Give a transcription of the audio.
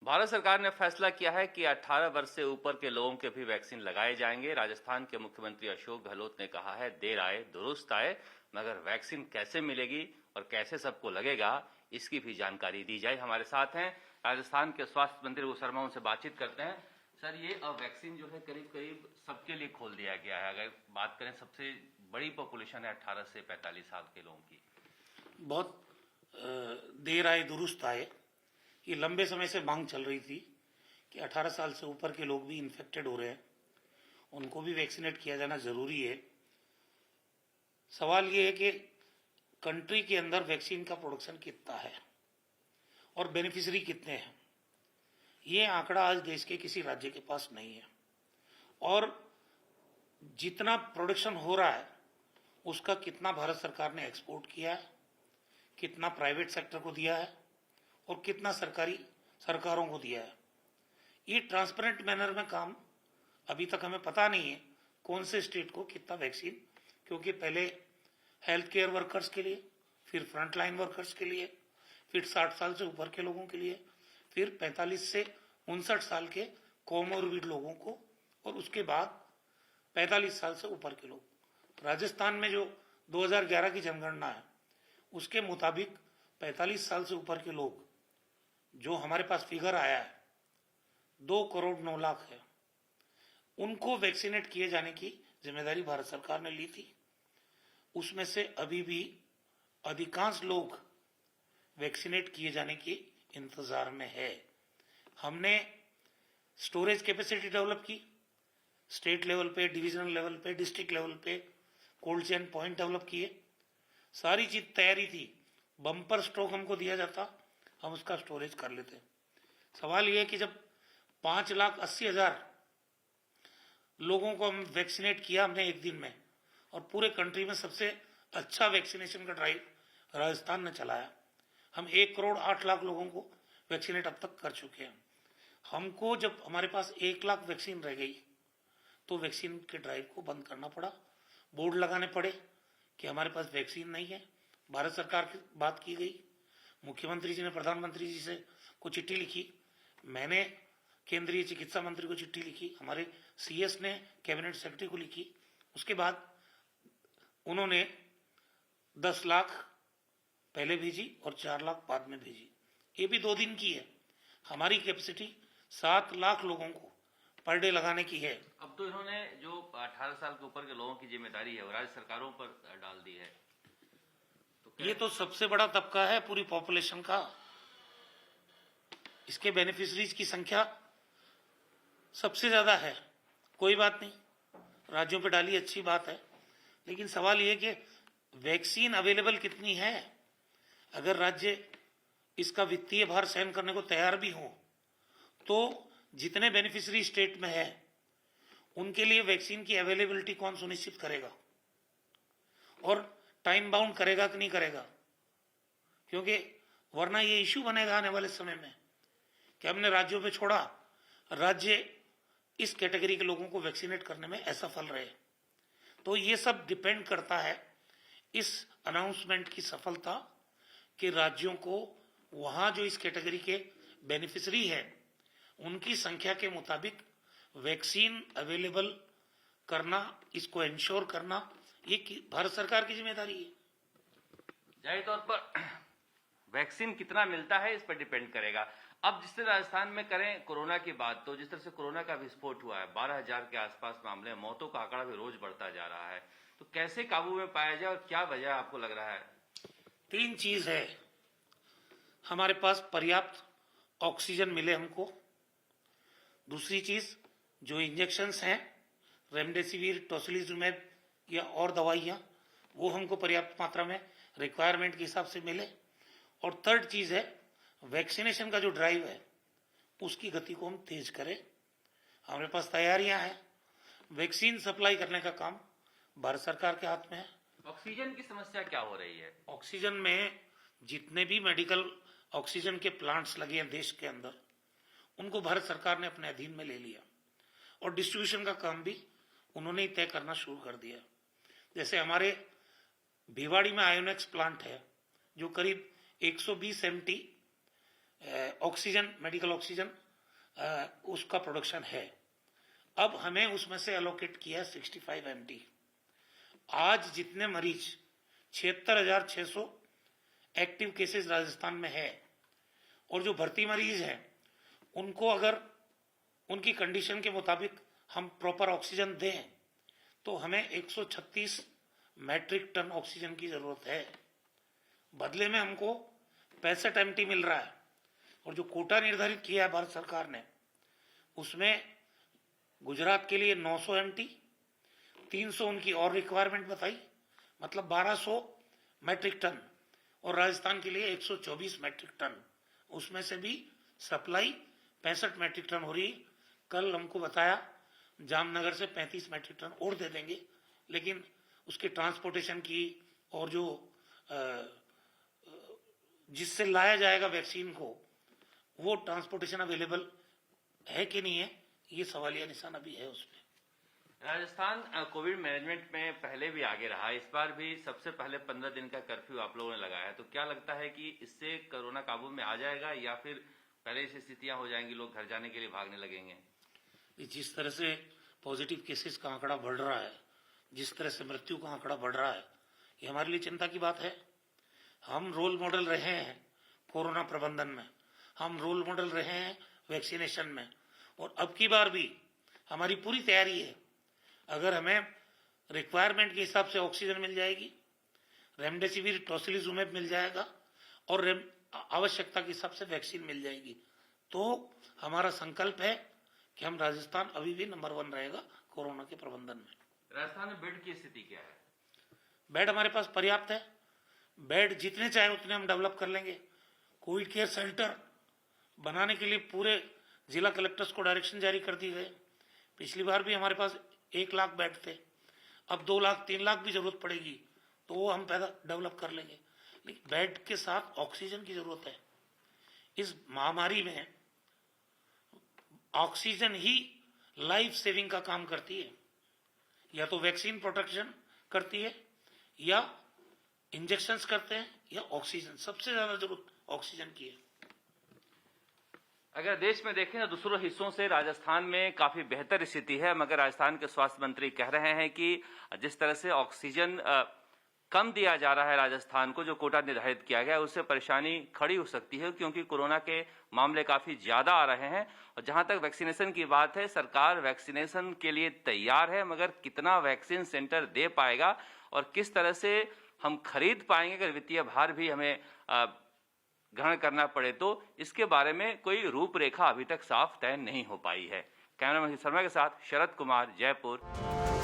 भारत सरकार ने फैसला किया है कि 18 वर्ष से ऊपर के लोगों के भी वैक्सीन लगाए जाएंगे। राजस्थान के मुख्यमंत्री अशोक गहलोत ने कहा है, देर आए दुरुस्त आए, मगर वैक्सीन कैसे मिलेगी और कैसे सबको लगेगा, इसकी भी जानकारी दी जाए। हमारे साथ हैं राजस्थान के स्वास्थ्य मंत्री रघु शर्मा, उनसे बातचीत करते हैं। सर, ये वैक्सीन जो है करीब करीब सबके लिए खोल दिया गया है। अगर बात करें, सबसे बड़ी पॉपुलेशन है 18 से 45 साल के लोगों की। बहुत देर आए दुरुस्त आए। ये लंबे समय से मांग चल रही थी कि 18 साल से ऊपर के लोग भी इन्फेक्टेड हो रहे हैं, उनको भी वैक्सीनेट किया जाना जरूरी है। सवाल ये है कि कंट्री के अंदर वैक्सीन का प्रोडक्शन कितना है और बेनिफिशियरी कितने हैं। ये आंकड़ा आज देश के किसी राज्य के पास नहीं है, और जितना प्रोडक्शन हो रहा है उसका कितना भारत सरकार ने एक्सपोर्ट किया है, कितना प्राइवेट सेक्टर को दिया है और कितना सरकारों को दिया है। ये ट्रांसपेरेंट मैनर में काम अभी तक हमें पता नहीं है कौन से स्टेट को कितना वैक्सीन, क्योंकि पहले हेल्थ केयर वर्कर्स के लिए, फिर फ्रंट लाइन वर्कर्स के लिए, फिर 60 साल से ऊपर के लोगों के लिए, फिर 45 से 59 साल के कोमोरबिड लोगों को, और उसके बाद 45 साल से ऊपर के लोग। राजस्थान में जो 2011 की जनगणना है उसके मुताबिक 45 साल से ऊपर के लोग, जो हमारे पास फिगर आया है 2,09,00,000 है, उनको वैक्सीनेट किए जाने की जिम्मेदारी भारत सरकार ने ली थी। उसमें से अभी भी अधिकांश लोग वैक्सीनेट किए जाने के इंतजार में है। हमने स्टोरेज कैपेसिटी डेवलप की, स्टेट लेवल पे, डिविजनल लेवल पे, डिस्ट्रिक्ट लेवल पे कोल्ड चेन पॉइंट डेवलप किए। सारी चीज तैयारी थी। बम्पर स्टॉक हमको दिया जाता, हम उसका स्टोरेज कर लेते। सवाल यह है कि जब 5,80,000 लोगों को हम वैक्सीनेट किया हमने एक दिन में, और पूरे कंट्री में सबसे अच्छा वैक्सीनेशन का ड्राइव राजस्थान ने चलाया। हम 1,08,00,000 लोगों को वैक्सीनेट अब तक कर चुके हैं। हमको जब हमारे पास 1,00,000 वैक्सीन रह गई तो वैक्सीन के ड्राइव को बंद करना पड़ा, बोर्ड लगाने पड़े कि हमारे पास वैक्सीन नहीं है। भारत सरकार की बात की गई, मुख्यमंत्री जी ने प्रधानमंत्री जी से को चिट्ठी लिखी, मैंने केंद्रीय चिकित्सा मंत्री को चिट्ठी लिखी, हमारे सीएस ने कैबिनेट सेक्रेटरी को लिखी। उसके बाद उन्होंने 10 लाख पहले भेजी और 4 लाख बाद में भेजी। ये भी 2 दिन की है। हमारी कैपेसिटी 7 लाख लोगों को पर डे लगाने की है। अब तो इन्होंने जो 18 साल के ऊपर के लोगों की जिम्मेदारी है वो राज्य सरकारों पर डाल दी है। तो ये तो सबसे बड़ा तबका है पूरी पॉपुलेशन का। इसके बेनिफिशरीज की संख्या सबसे ज्यादा है। कोई बात नहीं, राज्यों पे डाली, अच्छी बात है, लेकिन सवाल ये कि वैक्सीन अवेलेबल कितनी है। अगर राज्य इसका वित्तीय भार सहन करने को तैयार भी हो तो जितने बेनिफिशियरी स्टेट में है उनके लिए वैक्सीन की अवेलेबिलिटी कौन सुनिश्चित करेगा, और टाइम बाउंड करेगा कि नहीं करेगा। क्योंकि वरना ये इश्यू बनेगा आने वाले समय में कि हमने राज्यों पे छोड़ा, राज्य इस कैटेगरी के लोगों को वैक्सीनेट करने में असफल रहे। तो ये सब डिपेंड करता है इस अनाउंसमेंट की सफलता कि राज्यों को वहां जो इस कैटेगरी के बेनिफिशियरी है उनकी संख्या के मुताबिक वैक्सीन अवेलेबल करना, इसको इंश्योर करना, ये भारत सरकार की जिम्मेदारी है। जाहिर तौर पर वैक्सीन कितना मिलता है इस पर डिपेंड करेगा। अब जिस तरह राजस्थान में करें कोरोना की बात, तो जिस तरह से कोरोना का विस्फोट हुआ है, 12,000 के आसपास मामले, मौतों का आंकड़ा भी रोज बढ़ता जा रहा है, तो कैसे काबू में पाया जाए और क्या वजह आपको लग रहा है? 3 चीज है। हमारे पास पर्याप्त ऑक्सीजन मिले हमको, दूसरी चीज जो इंजेक्शंस हैं, रेमडेसिविर, टोसिलिजुमैब या और दवाइयां, वो हमको पर्याप्त मात्रा में रिक्वायरमेंट के हिसाब से मिले, और थर्ड चीज है वैक्सीनेशन का जो ड्राइव है उसकी गति को हम तेज करें। हमारे पास तैयारियां हैं, वैक्सीन सप्लाई करने का काम भारत सरकार के हाथ में है। ऑक्सीजन की समस्या क्या हो रही है? ऑक्सीजन में जितने भी मेडिकल ऑक्सीजन के प्लांट्स लगे हैं देश के अंदर, उनको भारत सरकार ने अपने अधीन में ले लिया, और डिस्ट्रीब्यूशन का काम भी उन्होंने ही तय करना शुरू कर दिया। जैसे हमारे भिवाड़ी में आयोनेक्स प्लांट है जो करीब 120 MT ऑक्सीजन, मेडिकल ऑक्सीजन उसका प्रोडक्शन है। अब हमें उसमें से एलोकेट किया 65 MT। आज जितने मरीज 76,600 एक्टिव केसेस राजस्थान में है और जो भर्ती मरीज हैं उनको अगर उनकी कंडीशन के मुताबिक हम प्रॉपर ऑक्सीजन दें तो हमें 136 मैट्रिक टन ऑक्सीजन की जरूरत है। बदले में हमको 65 MT मिल रहा है और जो कोटा निर्धारित किया है भारत सरकार ने उसमें गुजरात के लिए 900 MT, 300 उनकी और रिक्वायरमेंट बताई, मतलब 1200 मैट्रिक टन, और राजस्थान के लिए 124 मैट्रिक टन। उसमें से भी सप्लाई 65 मैट्रिक टन हो रही। कल हमको बताया जामनगर से 35 मैट्रिक टन और दे देंगे, लेकिन उसके ट्रांसपोर्टेशन की और जो जिससे लाया जाएगा वैक्सीन को वो ट्रांसपोर्टेशन अवेलेबल है कि नहीं है, ये सवालिया निशान अभी है उसमें। राजस्थान कोविड मैनेजमेंट में पहले भी आगे रहा, इस बार भी सबसे पहले 15 दिन का कर्फ्यू आप लोगों ने लगाया, तो क्या लगता है कि इससे कोरोना काबू में आ जाएगा या फिर पहले से स्थितियां हो जाएंगी, लोग घर जाने के लिए भागने लगेंगे? जिस तरह से पॉजिटिव केसेस का आंकड़ा बढ़ रहा है, जिस तरह से मृत्यु का आंकड़ा बढ़ रहा है, ये हमारे लिए चिंता की बात है। हम रोल मॉडल रहे हैं कोरोना प्रबंधन में, हम रोल मॉडल रहे हैं वैक्सीनेशन में, और अब की बार भी हमारी पूरी तैयारी है। अगर हमें रिक्वायरमेंट के हिसाब से ऑक्सीजन मिल जाएगी, रेमडेसिविर, टोसिलिजुमेब मिल जाएगा और आवश्यकता के हिसाब से वैक्सीन मिल जाएगी, तो हमारा संकल्प है कि हम राजस्थान अभी भी नंबर 1 रहेगा कोरोना के प्रबंधन में। राजस्थान में बेड की स्थिति क्या है? बेड हमारे पास पर्याप्त है, बेड जितने चाहे उतने हम डेवलप कर लेंगे। कोविड केयर सेंटर बनाने के लिए पूरे जिला कलेक्टर्स को डायरेक्शन जारी कर दी गए। पिछली बार भी हमारे पास 1 लाख बेड थे, अब 2 लाख 3 लाख भी जरूरत पड़ेगी तो वो हम पैदा डेवलप कर लेंगे, लेकिन बेड के साथ ऑक्सीजन की जरूरत है। इस महामारी में ऑक्सीजन ही लाइफ सेविंग का काम करती है, या तो वैक्सीन प्रोटेक्शन करती है या इंजेक्शंस करते हैं या ऑक्सीजन, सबसे ज्यादा जरूरत ऑक्सीजन की है। अगर देश में देखें तो दूसरों हिस्सों से राजस्थान में काफी बेहतर स्थिति है, मगर राजस्थान के स्वास्थ्य मंत्री कह रहे हैं कि जिस तरह से ऑक्सीजन कम दिया जा रहा है राजस्थान को, जो कोटा निर्धारित किया गया है, उससे परेशानी खड़ी हो सकती है, क्योंकि कोरोना के मामले काफी ज्यादा आ रहे हैं। और जहां तक वैक्सीनेशन की बात है, सरकार वैक्सीनेशन के लिए तैयार है, मगर कितना वैक्सीन सेंटर दे पाएगा और किस तरह से हम खरीद पाएंगे अगर वित्तीय भार भी हमें ग्रहण करना पड़े, तो इसके बारे में कोई रूपरेखा अभी तक साफ तय नहीं हो पाई है। कैमरामैन शर्मा के साथ शरद कुमार, जयपुर।